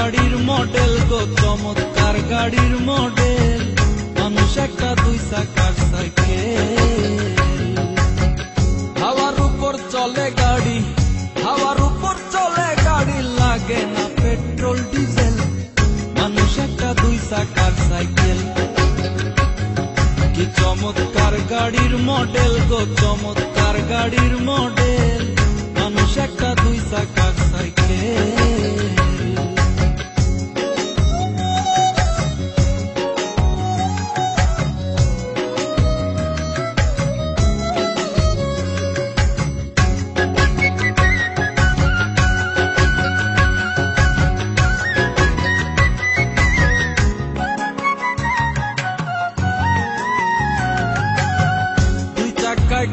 গাড়ির মডেল গো, চমৎকার গাড়ির মডেল। মানুষ একটা দুই চাকার সাইকেল। হাওয়ার উপর চলে গাড়ি, হাওয়ার উপর চলে গাড়ি, লাগে না পেট্রোল ডিজেল। মানুষ একটা দুই চাকার সাইকেল। কি চমৎকার গাড়ির মডেল গো, চমৎকার গাড়ির মডেল। মানুষ একটা দুই চাকার সাইকেল।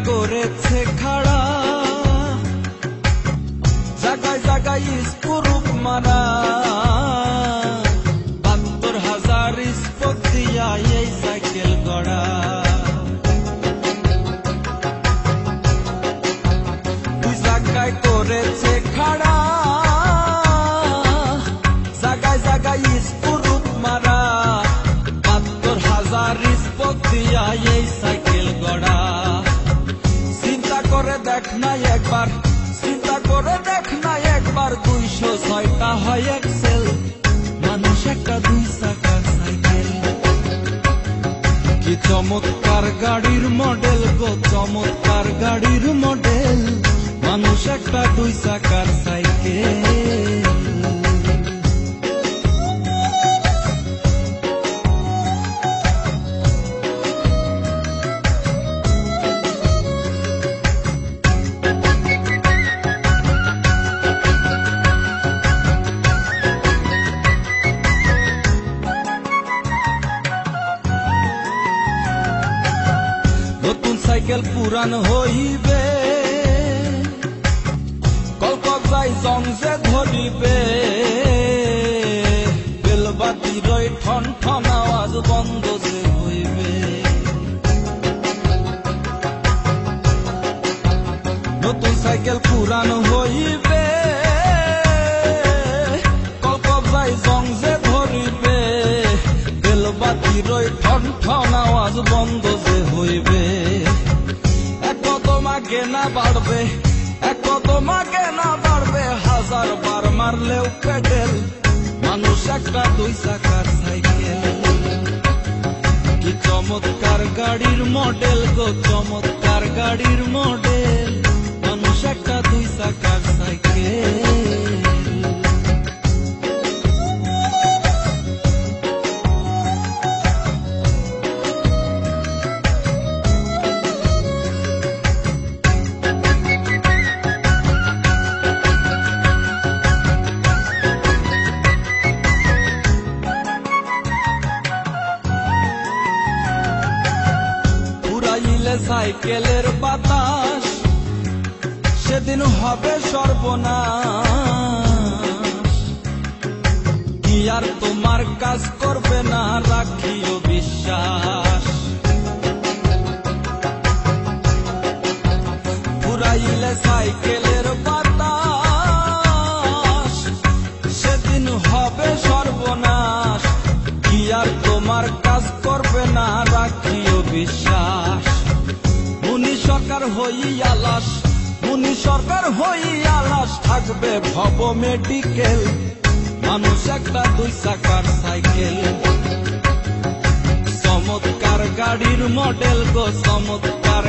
করেছে খাড়া, জায়গায় জায়গায় স্ক্রুপ মারা, ৭২,০০০ স্পোক দিয়া এই সাইকেল গড়া। দুই জায়গায় করেছে খাড়া, জায়গায় জায়গায় স্ক্রুপ মারা, ৭২,০০০ স্পোক দিয়া এই সাইকেল গড়া। চিন্তা করে দেখ না একবার, চিন্তা করে দেখ না একবার, ২০৬টা হয় এক্সেল। মানুষ একটা দুই চাকার সাইকেল। কি চমৎকার গাড়ির মডেল গো, চমৎকার গাড়ির মডেল। মানুষ একটা দুই চাকার সাইকেল। নতুন সাইকেল পুরান হইবে, কলকতায় জংসে ধরিবে, বেলবাতির ঠন ঠন আওয়াজ বন্ধ যে হইবে। নতুন সাইকেল পুরান হইবে, কলকতায় জংসে ধরিবে, বেলবাতির ঠন ঠন আওয়াজ বন্ধ যে হইবে। এক কদম আগে না বাড়বে, এক কদম আগে না বাড়বে, ১০০০ বার মারলেও পেডেল। মানুষ একটা দুই চাকার সাইকেল। কি চমৎকার গাড়ির মডেল গো, চমৎকার গাড়ির মডেল। মানুষ একটা দুই চাকার সাইকেল। সাইকেলের বাতাস সেদিন হবে সর্বনাশ। কি আর তোমার কাজ করবে না, রাখিও বিশ্বাস। পুরাইলে সাইকেলের বাতাস সেদিন হবে সর্বনাশ। কি আর তোমার কাজ করবে না, রাখিও বিশ্বাস। মুনি সরকার হই আলাস, মুনি সরকার হই আলাস, থাকবে ভব মেডিকেল। মানুষ একটা দুই চাকার সাইকেল। চমৎকার গাড়ির মডেল গো, চমৎকার